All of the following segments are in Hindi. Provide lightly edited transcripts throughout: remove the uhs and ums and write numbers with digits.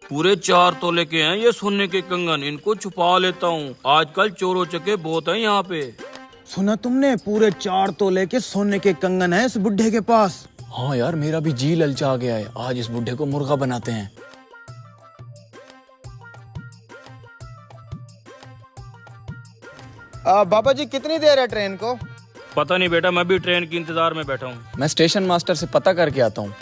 पूरे 4 तोले के हैं ये सोने के कंगन, इनको छुपा लेता हूँ। आजकल चोरों चके बहुत हैं यहाँ पे। सुना तुमने, पूरे 4 तोले के सोने के कंगन है इस बुढ़े के पास। हाँ यार, मेरा भी जी ललचा गया है। आज इस बुढ़े को मुर्गा बनाते हैं। बाबा जी कितनी देर है ट्रेन को? पता नहीं बेटा, मैं भी ट्रेन के इंतजार में बैठा हूँ। मैं स्टेशन मास्टर से पता करके आता हूँ।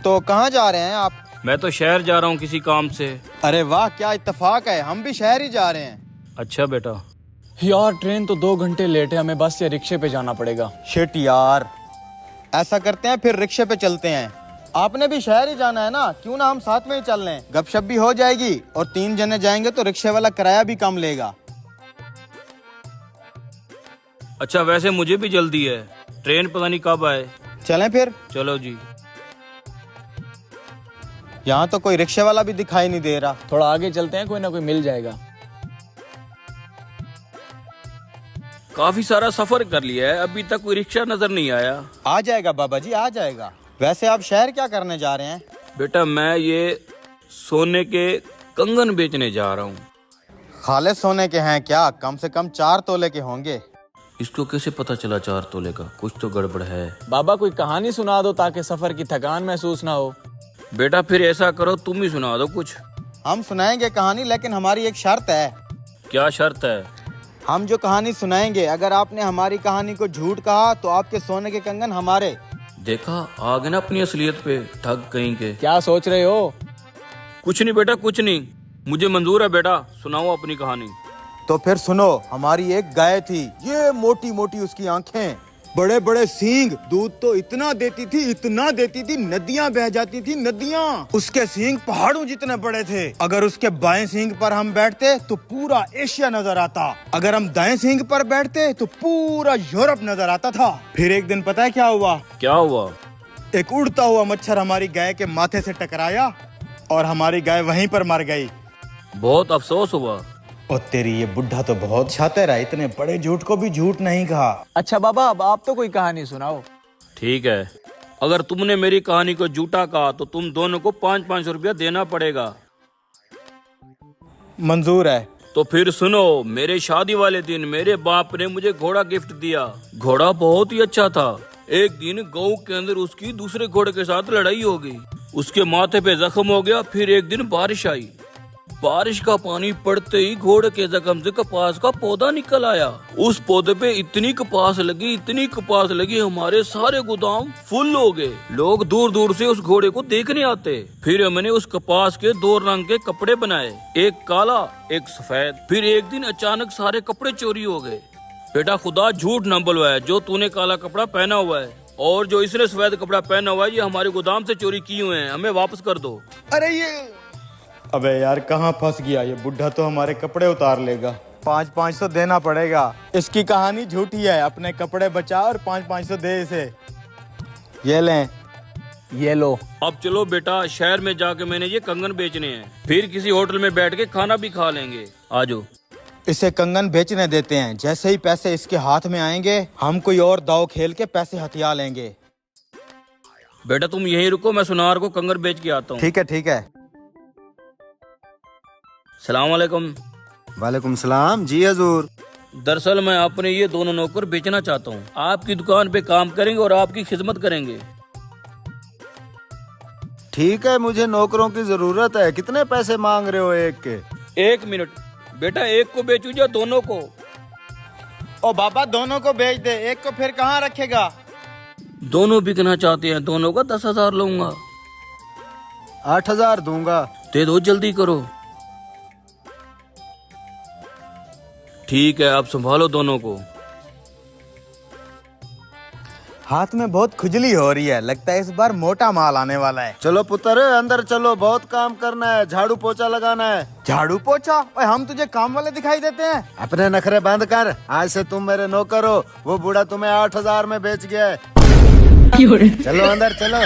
तो कहाँ जा रहे हैं आप? मैं तो शहर जा रहा हूँ किसी काम से। अरे वाह, क्या इत्तेफाक है, हम भी शहर ही जा रहे हैं। अच्छा बेटा। यार ट्रेन तो 2 घंटे लेट है, हमें बस या रिक्शे पे जाना पड़ेगा। शिट यार, ऐसा करते हैं फिर रिक्शे पे चलते हैं। आपने भी शहर ही जाना है ना, क्यों ना हम साथ में ही चल लें, गपशप भी हो जाएगी और 3 जने जाएंगे तो रिक्शे वाला किराया भी कम लेगा। अच्छा वैसे मुझे भी जल्दी है, ट्रेन पता नहीं कब आए। चलें फिर? चलो जी। यहाँ तो कोई रिक्शे वाला भी दिखाई नहीं दे रहा। थोड़ा आगे चलते हैं, कोई ना कोई मिल जाएगा। काफी सारा सफर कर लिया है, अभी तक कोई रिक्शा नजर नहीं आया। आ जाएगा बाबा जी, आ जाएगा। वैसे आप शहर क्या करने जा रहे हैं? बेटा मैं ये सोने के कंगन बेचने जा रहा हूँ। खालिद सोने के हैं क्या? कम से कम 4 तोले के होंगे। इसको कैसे पता चला 4 तोले का? कुछ तो गड़बड़ है। बाबा कोई कहानी सुना दो ताकि सफर की थकान महसूस ना हो। बेटा फिर ऐसा करो, तुम ही सुना दो कुछ। हम सुनाएंगे कहानी, लेकिन हमारी एक शर्त है। क्या शर्त है? हम जो कहानी सुनाएंगे, अगर आपने हमारी कहानी को झूठ कहा तो आपके सोने के कंगन हमारे। देखा, आ गए ना अपनी असलियत पे, ठग कहीं के। क्या सोच रहे हो? कुछ नहीं बेटा, कुछ नहीं, मुझे मंजूर है। बेटा सुनाओ अपनी कहानी। तो फिर सुनो। हमारी एक गाय थी, ये मोटी मोटी उसकी आंखें, बड़े बड़े सींग, दूध तो इतना देती थी, नदियां बह जाती थी, नदियां। उसके सींग पहाड़ों जितने बड़े थे। अगर उसके बाएं सींग पर हम बैठते तो पूरा एशिया नजर आता, अगर हम दाएं सींग पर बैठते तो पूरा यूरोप नजर आता था। फिर एक दिन पता है क्या हुआ? क्या हुआ? एक उड़ता हुआ मच्छर हमारी गाय के माथे से टकराया और हमारी गाय वहीं पर मर गई। बहुत अफसोस हुआ। और तेरी ये बुढ़ा तो बहुत शातिर है, इतने बड़े झूठ को भी झूठ नहीं कहा। अच्छा बाबा, अब आप तो कोई कहानी सुनाओ। ठीक है, अगर तुमने मेरी कहानी को झूठा कहा तो तुम दोनों को 5-5 रुपया देना पड़ेगा। मंजूर है। तो फिर सुनो, मेरे शादी वाले दिन मेरे बाप ने मुझे घोड़ा गिफ्ट दिया। घोड़ा बहुत ही अच्छा था। एक दिन गांव के अंदर उसकी दूसरे घोड़े के साथ लड़ाई हो गई, उसके माथे पे जख्म हो गया। फिर एक दिन बारिश आई, बारिश का पानी पड़ते ही घोड़े के जख्म से कपास का पौधा निकल आया। उस पौधे पे इतनी कपास लगी, हमारे सारे गोदाम फुल हो गए। लोग दूर दूर से उस घोड़े को देखने आते। फिर हमने उस कपास के 2 रंग के कपड़े बनाए, एक काला एक सफेद। फिर एक दिन अचानक सारे कपड़े चोरी हो गए। बेटा खुदा झूठ न बुलवाए, जो तूने काला कपड़ा पहना हुआ है और जो इसने सफेद कपड़ा पहना हुआ है, ये हमारे गोदाम से चोरी किए हुए हैं, हमें वापस कर दो। अरे ये, अबे यार कहाँ फंस गया ये बुढ़ा, तो हमारे कपड़े उतार लेगा। 500-500 देना पड़ेगा। इसकी कहानी झूठी है, अपने कपड़े बचा और 500-500 दे इसे। ये लें। ये लो। अब चलो बेटा, शहर में जाके मैंने ये कंगन बेचने हैं, फिर किसी होटल में बैठ के खाना भी खा लेंगे। आजो। इसे कंगन बेचने देते हैं, जैसे ही पैसे इसके हाथ में आएंगे हम कोई और दाव खेल के पैसे हथिया लेंगे। बेटा तुम यहीं रुको, मैं सुनार को कंगन बेच के आता हूँ। ठीक है ठीक है। सलाम वालेकुम। वालेकुम सलाम जी हजूर। दरअसल मैं अपने ये दोनों नौकर बेचना चाहता हूँ। आपकी दुकान पे काम करेंगे और आपकी खिदमत करेंगे। ठीक है, मुझे नौकरों की जरूरत है। कितने पैसे मांग रहे हो एक के? 1 मिनट बेटा, एक को बेचू या दोनों को? ओ बाबा, दोनों को बेच दे, एक को फिर कहाँ रखेगा? दोनों बिकना चाहते हैं, दोनों का 10,000 लूंगा। 8,000 दूंगा। दे दो, जल्दी करो। ठीक है, अब संभालो दोनों को। हाथ में बहुत खुजली हो रही है, लगता है इस बार मोटा माल आने वाला है। चलो पुत्र अंदर चलो, बहुत काम करना है, झाड़ू पोछा लगाना है। झाड़ू पोछा? ओए, हम तुझे काम वाले दिखाई देते हैं? अपने नखरे बंद कर, आज से तुम मेरे नौकर हो। वो बूढ़ा तुम्हें 8,000 में बेच गया है। चलो अंदर चलो।